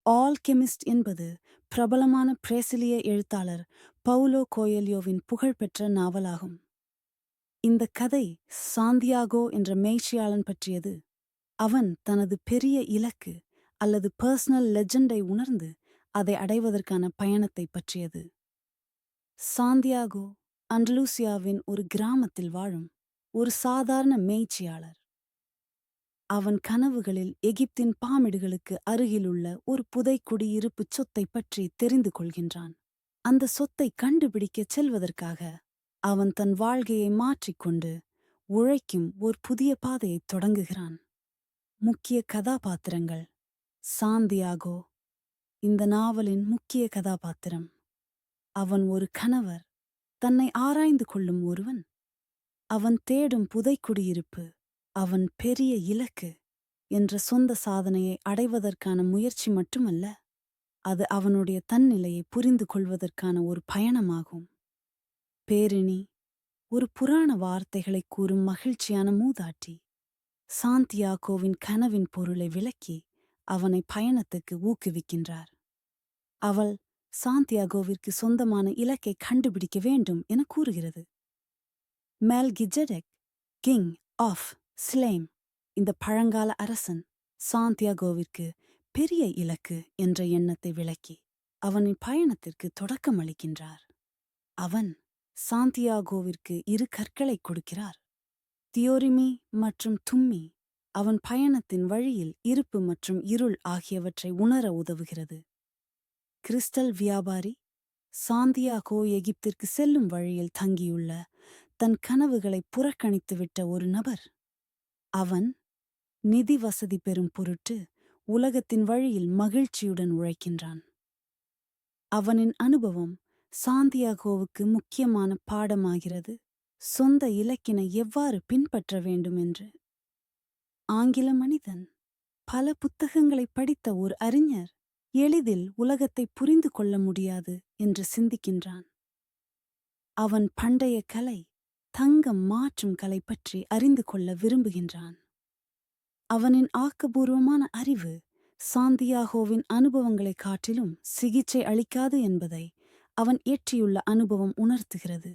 Alchemist என்பது பிரபலமான பிரேசிலிய எழுத்தாளர் பவுலோ கோயெல்யோவின் புகழ்பெற்ற நாவலாகும். இந்த கதை சாந்தியாகோ என்ற மேய்ச்சியாளன் பற்றியது. அவன் தனது பெரிய இலக்கு அல்லது பர்சனல் லெஜெண்டை உணர்ந்து அதை அடைவதற்கான பயணத்தை பற்றியது. சாந்தியாகோ அண்டலூசியாவின் ஒரு கிராமத்தில் வாழும் ஒரு சாதாரண மேய்ச்சியாளர். அவன் கனவுகளில் எகிப்தின் பாமிடுகளுக்கு அருகிலுள்ள ஒரு புதைக்குடியிருப்புச் சொத்தை பற்றி தெரிந்து கொள்கின்றான். அந்த சொத்தை கண்டுபிடிக்கச் செல்வதற்காக அவன் தன் வாழ்க்கையை மாற்றிக்கொண்டு உழைக்கும் ஒரு புதிய பாதையைத் தொடங்குகிறான். முக்கிய கதாபாத்திரங்கள்: சாந்தியாகோ இந்த நாவலின் முக்கிய கதாபாத்திரம். அவன் ஒரு கணவர், தன்னை ஆராய்ந்து கொள்ளும் ஒருவன். அவன் தேடும் புதைக்குடியிருப்பு அவன் பெரிய இலக்கு என்ற சொந்த சாதனையை அடைவதற்கான முயற்சி மட்டுமல்ல, அது அவனுடைய தன்னிலையை புரிந்து கொள்வதற்கான ஒரு பயணமாகும். பேரினி ஒரு புராண வார்த்தைகளை கூறும் மகிழ்ச்சியான மூதாட்டி. சாந்தியாகோவின் கனவின் பொருளை விளக்கி அவனை பயணத்துக்கு ஊக்குவிக்கின்றார். அவள் சாந்தியாகோவிற்கு சொந்தமான இலக்கை கண்டுபிடிக்க வேண்டும் என கூறுகிறது. மெல்கிஜெடெக், கிங் ஆஃப் ஸ்லேம், இந்த பழங்கால அரசன் சாந்தியாகோவிற்கு பெரிய இலக்கு என்ற எண்ணத்தை விளக்கி அவனின் பயணத்திற்கு தொடக்கமளிக்கின்றார். அவன் சாந்தியாகோவிற்கு 2 கற்களை கொடுக்கிறார். தியோரிமி மற்றும் தும்மி அவன் பயணத்தின் வழியில் இருப்பு மற்றும் இருள் ஆகியவற்றை உணர உதவுகிறது. கிறிஸ்டல் வியாபாரி சாந்தியாகோ எகிப்திற்கு செல்லும் வழியில் தங்கியுள்ள தன் கனவுகளை புறக்கணித்துவிட்ட ஒரு நபர். அவன் நிதி வசதி பெறும் பொருட்டு உலகத்தின் வழியில் மகிழ்ச்சியுடன் உழைக்கின்றான். அவனின் அனுபவம் சாந்தியாகோவுக்கு முக்கியமான பாடமாகிறது, சொந்த இலக்கினை எவ்வாறு பின்பற்ற வேண்டும் என்று. ஆங்கில மனிதன், பல புத்தகங்களை படித்த ஒரு அறிஞர் எளிதில் உலகத்தை புரிந்து கொள்ள முடியாது என்று சிந்திக்கின்றான். அவன் பண்டைய கலை, தங்கம் மாற்றும் கலை பற்றி அறிந்து கொள்ள விரும்புகின்றான். அவனின் ஆக்கபூர்வமான அறிவு சாந்தியாகோவின் அனுபவங்களைக் காட்டிலும் சிகிச்சை அளிக்காது என்பதை அவன் ஏற்றியுள்ள அனுபவம் உணர்த்துகிறது.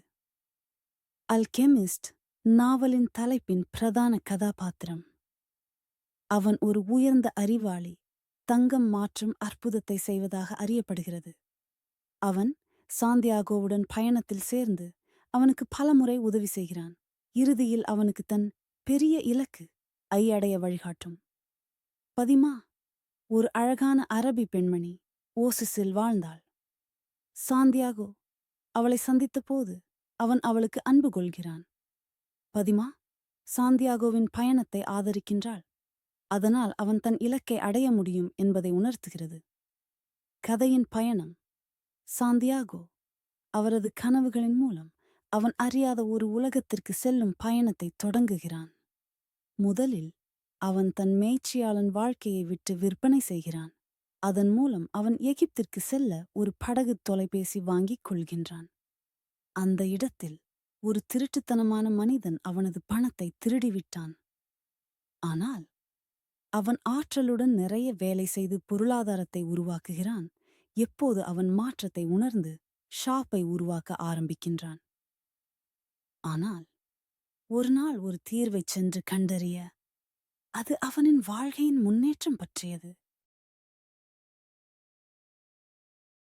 அல்கெமிஸ்ட் நாவலின் தலைப்பின் பிரதான கதாபாத்திரம். அவன் ஒரு உயர்ந்த அறிவாளி, தங்கம் மாற்றும் அற்புதத்தை செய்வதாக அறியப்படுகிறது. அவன் சாந்தியாகோவுடன் பயணத்தில் சேர்ந்து அவனுக்கு பலமுறை உதவி செய்கிறான். இறுதியில் அவனுக்கு தன் பெரிய இலக்கு அடைய வழிகாட்டும். பதிமா ஒரு அழகான அரபி பெண்மணி ஓசிஸில் வாழ்ந்தாள். சாந்தியாகோ அவளை சந்தித்த போது அவன் அவளுக்கு அன்பு கொள்கிறான். பதிமா சாந்தியாகோவின் பயணத்தை ஆதரிக்கின்றாள். அதனால் அவன் தன் இலக்கை அடைய முடியும் என்பதை உணர்த்துகிறது. கதையின் பயணம். சாந்தியாகோ அவரது கனவுகளின் மூலம் அவன் அறியாத ஒரு உலகத்திற்கு செல்லும் பயணத்தை தொடங்குகிறான். முதலில் அவன் தன் மேய்ச்சியாளன் வாழ்க்கையை விட்டு விற்பனை செய்கிறான். அதன் மூலம் அவன் எகிப்திற்கு செல்ல ஒரு படகு தொலைபேசி வாங்கிக் கொள்கின்றான். அந்த இடத்தில் ஒரு திருட்டுத்தனமான மனிதன் அவனது பணத்தை திருடிவிட்டான். ஆனால் அவன் ஆற்றலுடன் நிறைய வேலை செய்து பொருளாதாரத்தை உருவாக்குகிறான். எப்போது அவன் மாற்றத்தை உணர்ந்து ஷாப்பை உருவாக்க ஆரம்பிக்கின்றான். ஆனால் ஒரு நாள் ஒரு தீர்வைச் சென்று கண்டறிய அது அவனின் வாழ்க்கையின் முன்னேற்றம் பற்றியது.